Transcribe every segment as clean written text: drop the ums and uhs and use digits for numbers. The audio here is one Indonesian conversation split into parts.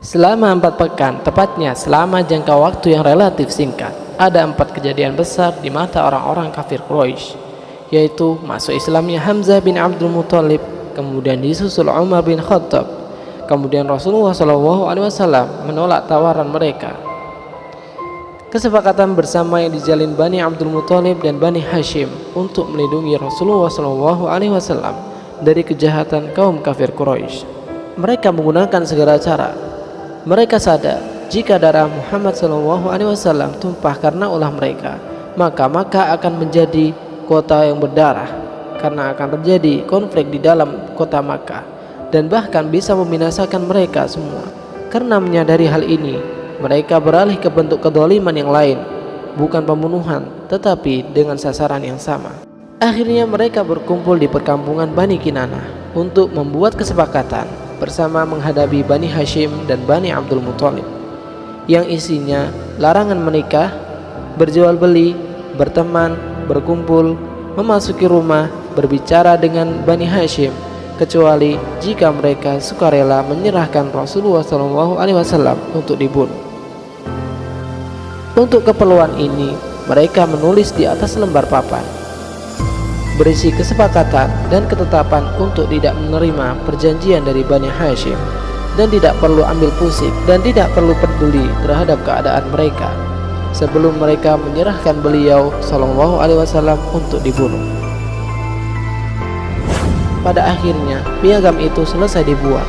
Selama 4 pekan, tepatnya selama jangka waktu yang relatif singkat, ada 4 kejadian besar di mata orang-orang kafir Quraisy, yaitu masuk Islamnya Hamzah bin Abdul Muthalib, kemudian disusul Umar bin Khattab, kemudian Rasulullah SAW menolak tawaran mereka. Kesepakatan bersama yang dijalin Bani Abdul Muthalib dan Bani Hashim untuk melindungi Rasulullah SAW dari kejahatan kaum kafir Quraisy. Mereka menggunakan segala cara. Mereka sadar jika darah Muhammad SAW tumpah karena ulah mereka, maka Makkah akan menjadi kota yang berdarah, karena akan terjadi konflik di dalam kota Makkah dan bahkan bisa membinasakan mereka semua. Karena menyadari hal ini, mereka beralih ke bentuk kedzaliman yang lain, bukan pembunuhan tetapi dengan sasaran yang sama. Akhirnya mereka berkumpul di perkampungan Bani Kinanah untuk membuat kesepakatan bersama menghadapi Bani Hashim dan Bani Abdul Muthalib, yang isinya larangan menikah, berjual beli, berteman, berkumpul, memasuki rumah, berbicara dengan Bani Hashim, kecuali jika mereka sukarela menyerahkan Rasulullah SAW untuk dibunuh. Untuk keperluan ini, mereka menulis di atas lembar papan berisi kesepakatan dan ketetapan untuk tidak menerima perjanjian dari Bani Hashim, dan tidak perlu ambil pusing dan tidak perlu peduli terhadap keadaan mereka sebelum mereka menyerahkan beliau SAW untuk dibunuh. Pada akhirnya piagam itu selesai dibuat,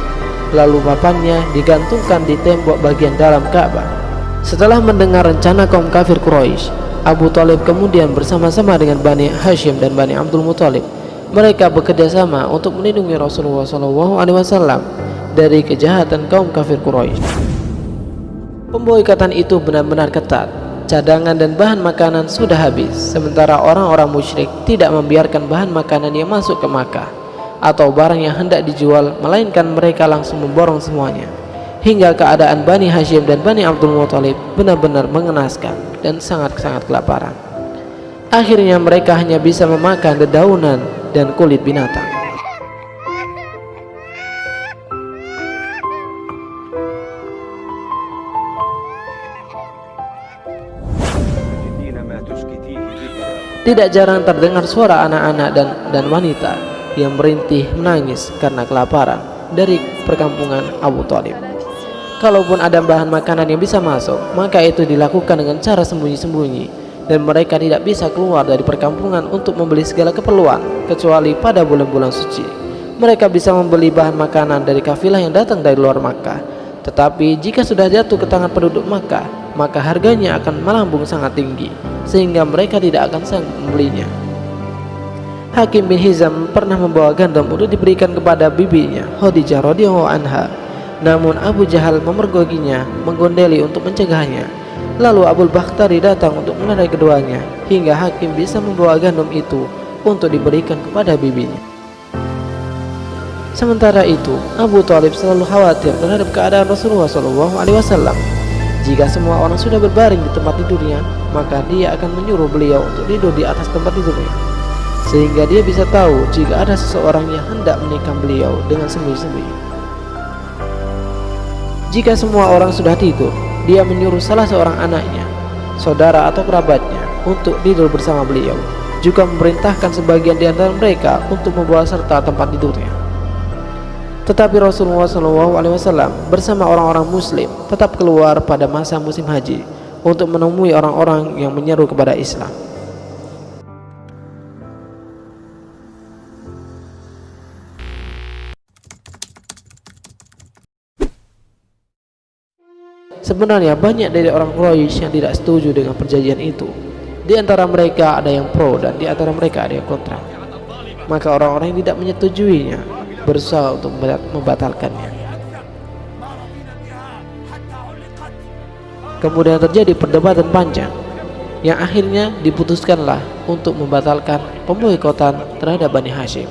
lalu papannya digantungkan di tembok bagian dalam Ka'bah. Setelah mendengar rencana kaum kafir Quraisy, Abu Thalib kemudian bersama-sama dengan Bani Hashim dan Bani Abdul Muthalib, mereka bekerja sama untuk melindungi Rasulullah SAW dari kejahatan kaum kafir Quraisy. Pemboikatan itu benar-benar ketat. Cadangan dan bahan makanan sudah habis, sementara orang-orang musyrik tidak membiarkan bahan makanan yang masuk ke Makkah atau barang yang hendak dijual, melainkan mereka langsung memborong semuanya, hingga keadaan Bani Hashim dan Bani Abdul Muthalib benar-benar mengenaskan dan sangat-sangat kelaparan. Akhirnya mereka hanya bisa memakan dedaunan dan kulit binatang. Tidak jarang terdengar suara anak-anak dan wanita yang merintih menangis karena kelaparan dari perkampungan Abu Thalib. Kalaupun ada bahan makanan yang bisa masuk, maka itu dilakukan dengan cara sembunyi-sembunyi, dan mereka tidak bisa keluar dari perkampungan untuk membeli segala keperluan kecuali pada bulan-bulan suci. Mereka bisa membeli bahan makanan dari kafilah yang datang dari luar Makkah, tetapi jika sudah jatuh ke tangan penduduk Makkah, maka harganya akan melambung sangat tinggi sehingga mereka tidak akan sanggup membelinya. Hakim bin Hizam pernah membawa gandum untuk diberikan kepada bibinya Khadijah radhiyallahu anha. Namun Abu Jahal memergokinya, menggondeli untuk mencegahnya. Lalu Abu Bakhtari datang untuk menerai keduanya, hingga Hakim bisa membawa gandum itu untuk diberikan kepada bibinya. Sementara itu, Abu Thalib selalu khawatir terhadap keadaan Rasulullah SAW. Jika semua orang sudah berbaring di tempat tidurnya, maka dia akan menyuruh beliau untuk tidur di atas tempat tidurnya, sehingga dia bisa tahu jika ada seseorang yang hendak menikam beliau dengan sembunyi-sembunyi. Jika semua orang sudah tidur, dia menyuruh salah seorang anaknya, saudara atau kerabatnya untuk tidur bersama beliau, juga memerintahkan sebagian di antara mereka untuk membawa serta tempat tidurnya. Tetapi Rasulullah SAW bersama orang-orang muslim tetap keluar pada masa musim haji untuk menemui orang-orang yang menyeru kepada Islam. Sebenarnya banyak dari orang Quraisy yang tidak setuju dengan perjanjian itu. Di antara mereka ada yang pro dan di antara mereka ada yang kontra. Maka orang-orang yang tidak menyetujuinya berusaha untuk membatalkannya. Kemudian terjadi perdebatan panjang yang akhirnya diputuskanlah untuk membatalkan pemboikotan terhadap Bani Hashim.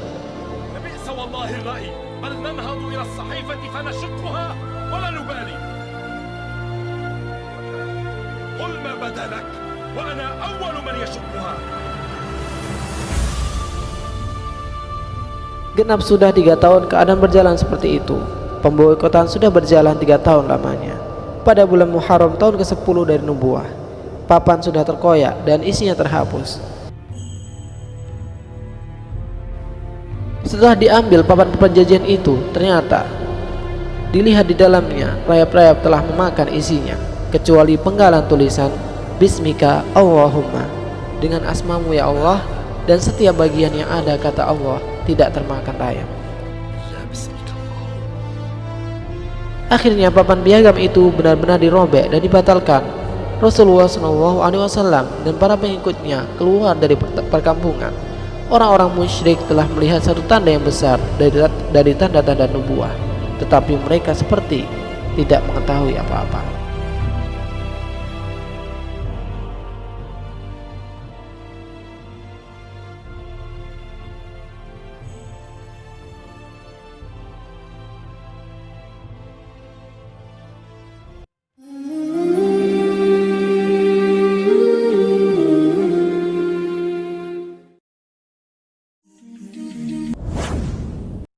Genap sudah 3 tahun keadaan berjalan seperti itu. Pemboikotan sudah berjalan 3 tahun lamanya. Pada bulan Muharram tahun ke-10 dari nubuah, papan sudah terkoyak dan isinya terhapus. Setelah diambil papan perjanjian itu, ternyata dilihat di dalamnya rayap-rayap telah memakan isinya, kecuali penggalan tulisan Bismika Allahumma, dengan asmamu ya Allah, dan setiap bagian yang ada kata Allah tidak termakan rayap. Akhirnya papan piagam itu benar-benar dirobek dan dibatalkan. Rasulullah SAW dan para pengikutnya keluar dari perkampungan. Orang-orang musyrik telah melihat satu tanda yang besar dari tanda-tanda nubuah, tetapi mereka seperti tidak mengetahui apa-apa.